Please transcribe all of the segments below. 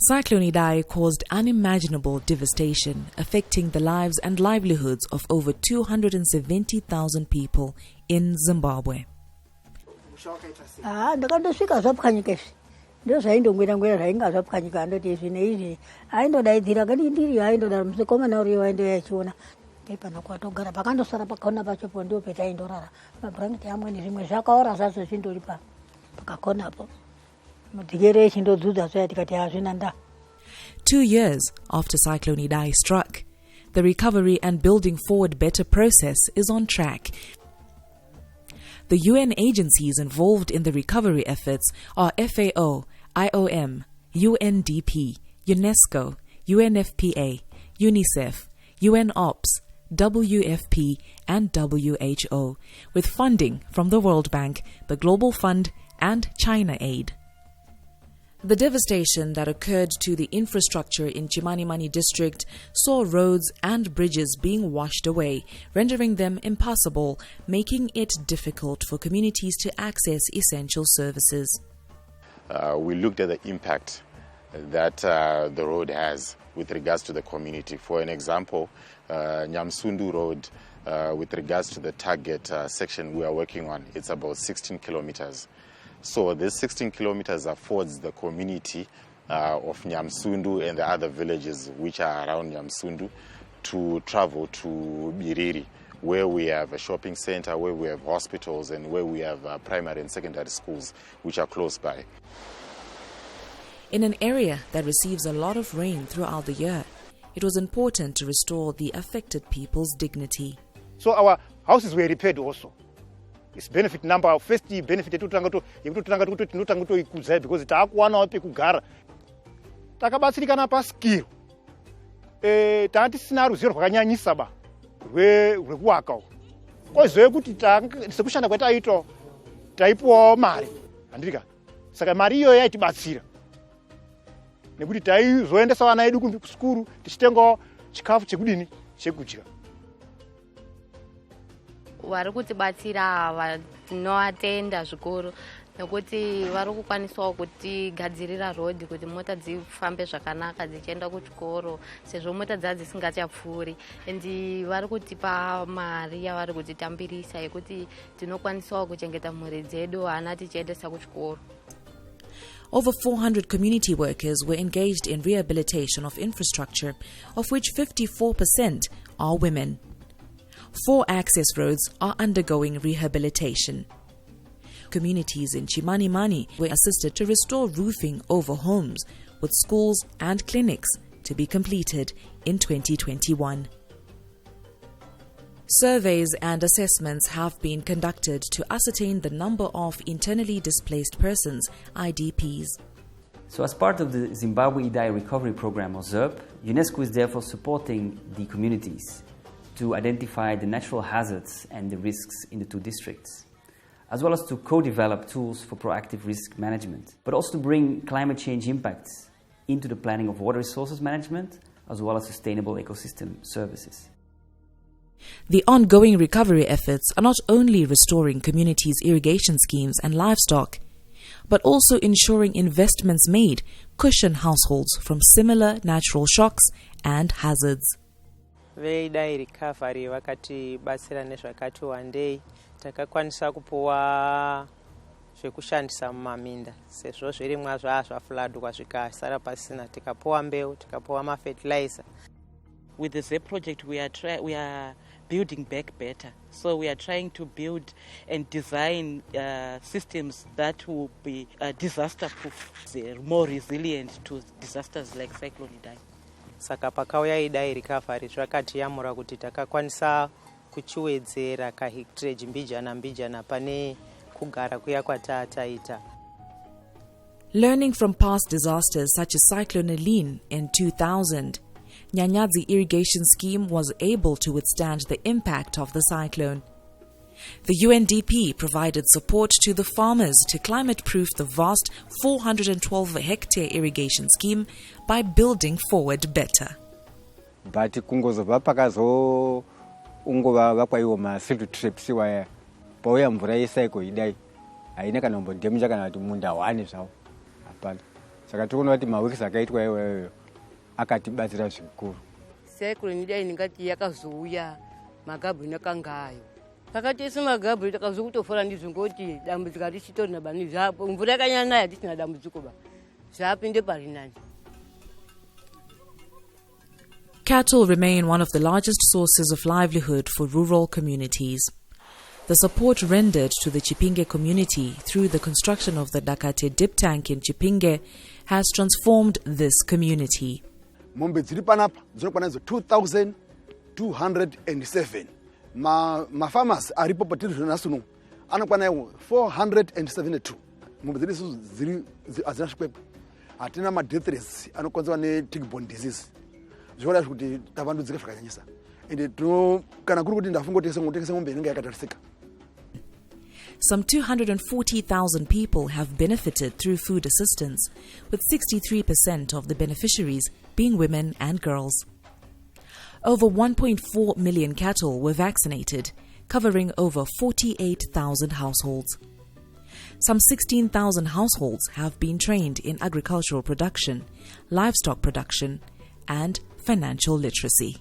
Cyclone Idai caused unimaginable devastation, affecting the lives and livelihoods of over 270,000 people in Zimbabwe. Two years after Cyclone Idai struck, the recovery and building forward better process is on track. The UN agencies involved in the recovery efforts are FAO, IOM, UNDP, UNESCO, UNFPA, UNICEF, UN Ops, WFP and WHO, with funding from the World Bank, the Global Fund and China Aid. The devastation that occurred to the infrastructure in Chimanimani district saw roads and bridges being washed away, rendering them impassable, making it difficult for communities to access essential services. We looked at the impact that the road has with regards to the community. For an example, Nyamsundu Road, with regards to the target section we are working on, it's about 16 kilometers. So this 16 kilometers affords the community of Nyamsundu and the other villages which are around Nyamsundu to travel to Biriri, where we have a shopping center, where we have hospitals, and where we have primary and secondary schools which are close by. In an area that receives a lot of rain throughout the year, it was important to restore the affected people's dignity. So our houses were repaired also. It's benefit number first benefit because takuwana pekugara takabatsirikana paskill tatisina ruzivo rwakanyanyisa ba rwekuwaka kozoe kuti sekushanda kwataito taipuwawo mari handika saka mari iyoyo yaitibatsira nekuti taizoendesa vana vedu kuskuru tichitengawo chikafu chekudini chekudya. Vari kutibatsira tinoatenda zvikuru nekuti vari kukwanisawo kutigadzirira road kuti mota dzifambe zvakanaka dzichienda kuchikoro sezvo mota dzisingachapfuuri, endi vari kutipa mari yavari kutitambirisa yekuti tinokwanisawo kuchengeta mhuri dzedu hana tichiendesa kuchikoro. Over 400 community workers were engaged in rehabilitation of infrastructure, of which 54% are women. 4 access roads are undergoing rehabilitation. Communities in Chimanimani were assisted to restore roofing over homes, with schools and clinics to be completed in 2021. Surveys and assessments have been conducted to ascertain the number of internally displaced persons, IDPs. So as part of the Zimbabwe Idai Recovery Program, or ZIRP, UNESCO is therefore supporting the communities to identify the natural hazards and the risks in the 2 districts, as well as to co-develop tools for proactive risk management, but also to bring climate change impacts into the planning of water resources management, as well as sustainable ecosystem services. The ongoing recovery efforts are not only restoring communities' irrigation schemes and livestock, but also ensuring investments made cushion households from similar natural shocks and hazards. Veidai recovery vakati batsira nezvakati wandei takakwanisa kupuwa zvekushandisa mumaminda sezvo zvirimwa zvazvafuladwa zvikasara pasina tikapuwa mbeu tikapuwa mafertilizer. With the ZEP project we are building back better, so we are trying to build and design systems that will be disaster proof, more resilient to disasters like Cyclone Idai. Saka pakauya Idai recovery zvakatiyamura kuti takakwanisa kuchiwedzera kahectare mbijana pane kugara kuya kwatataita. Learning from past disasters such as Cyclone Idai in 2000, Nyanyadzi irrigation scheme was able to withstand the impact of the cyclone. The UNDP provided support to the farmers to climate-proof the vast 412-hectare irrigation scheme by building forward better. But kungozobva pakazo ungova vakwaiwo mafield trips waya pauya mvura yeCyclone Idai haina kana kumbodhemucha kana kuti munda wane zvawo hapana. Saka tikuona kuti mawikisi akaitwa iwayo akatibatsira zvikuru. Cyclone Idai ingati yakazouya magabhini akangayo. Pakatoisa magabhini takazokutofora ndizvo ngoti dambudziko ratichitorina bani zvapo mvura yakanyanya nayo hatisina dambudziko ba. Zvapinde parinani. Cattle remain one of the largest sources of livelihood for rural communities. The support rendered to the Chipinge community through the construction of the Dakate dip tank in Chipinge has transformed this community. Mombe dziri panapa dzinokwana 2207. Ma farmers aripo patiri zvonasuno anokwana 472. Mombe dziri azina zvikwepo. Hatina ma death rates anokonzerwa ne tick-borne disease. Zvoda kuti tavandudzika zvakanyanyisa. Ende kana kuri kuti ndafungotengesa mombe inenge yakatarisika. Some 240,000 people have benefited through food assistance, with 63% of the beneficiaries being women and girls. Over 1.4 million cattle were vaccinated, covering over 48,000 households. Some 16,000 households have been trained in agricultural production, livestock production, and financial literacy.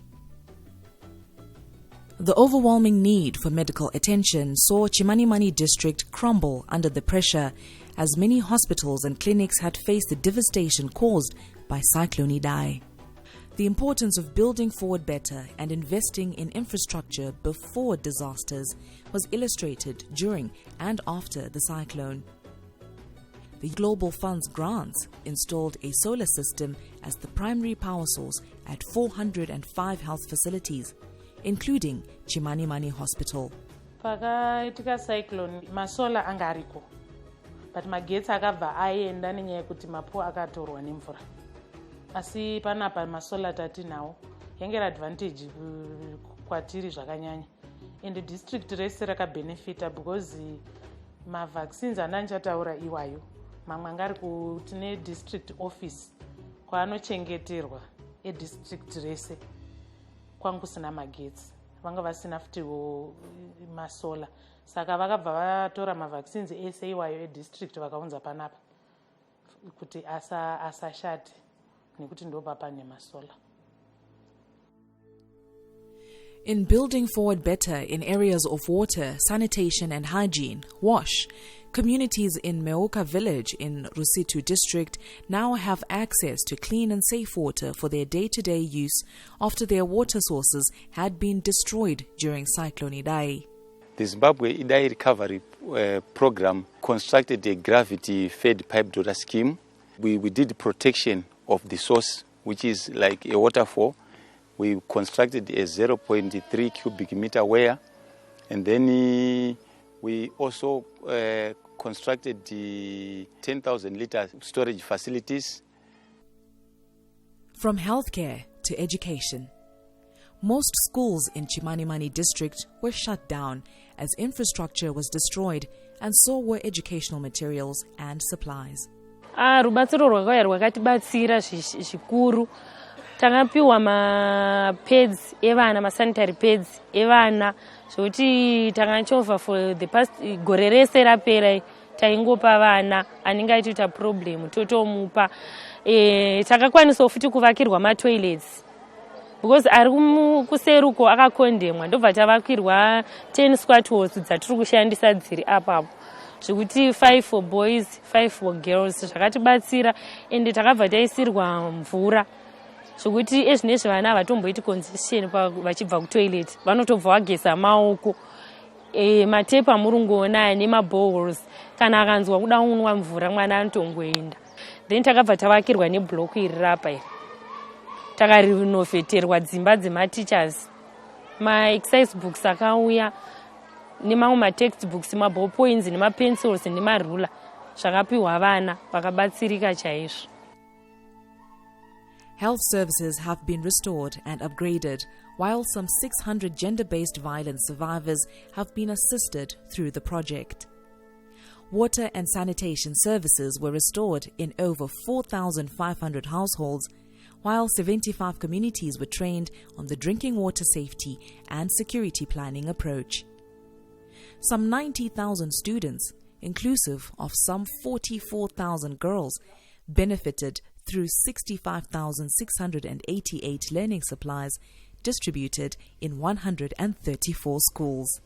The overwhelming need for medical attention saw Chimanimani district crumble under the pressure as many hospitals and clinics had faced the devastation caused by Cyclone Idai. The importance of building forward better and investing in infrastructure before disasters was illustrated during and after the cyclone. The Global Fund's grants installed a solar system as the primary power source at 405 health facilities, including Chimanimani Hospital. Pakaitika cyclone masola angariko, but magetsi akabva aenda nenyaya yekuti mapuo akatorwa nemvura. Asi panapa masola tatinawo yangera advantage kwatiri zvakanyanya, and the district rese rakabenefita because mavaccines andandichataura iwayo mamwe angari kutine district office kwaanochengeterwa edistrict rese kwangu kusina magetsi, vanga vasina futiwo masola, saka vakabva vatora mavaccines ese iwayo edistrict vakaunza panapa kuti asashate nekuti ndopa pane masola. In building forward better in areas of water, sanitation and hygiene, WASH, communities in Meoka village in Rusitu district now have access to clean and safe water for their day-to-day use after their water sources had been destroyed during Cyclone Idai. The Zimbabwe Idai recovery program constructed a gravity-fed pipe water scheme. We did protection of the source, which is like a waterfall. We constructed a 0.3 cubic meter weir, and then we also constructed the 10,000 litre storage facilities. From healthcare to education, most schools in Chimanimani district were shut down as infrastructure was destroyed, and so were educational materials and supplies. Rubatsiro rwakauya rwakatibatsira zvikuru. Takapiwa ma-pads evana, ma-sanitary pads evana, zvokuti takachovha for the past gore rese rapera taingopa vana anenge achiita problem totomupa. Takakwanisawo futi kuvakirwa ma-toilets because ari kuseruko akakondemwa, ndobva tavakirwa 10 squat holes dzatiri kushandisa dziri apapo, zvekuti 5 for boys 5 for girls. Zvakatibatsira ende takabva taisirwa mvura zvokuti ezvinezvi vana havatomboiti congestion vachibva kutoilet, vanotobva vageza maoko. Matepa murungoona nemaboreholes, kana akanzwa kuda unwa mvura mwana anotongoenda. Then takabva tavakirwa neblock iri rapa iri, takarinoveterwa dzimba dzematichers, ma-exercise books akauya nemamwe ma-textbooks, ma-ballpoints nema-pencils nemarula zvakapiwa vana vakabatsirika chaizvo. Health services have been restored and upgraded, while some 600 gender-based violence survivors have been assisted through the project. Water and sanitation services were restored in over 4,500 households, while 75 communities were trained on the drinking water safety and security planning approach. Some 90,000 students, inclusive of some 44,000 girls, benefited through 65,688 learning supplies distributed in 134 schools.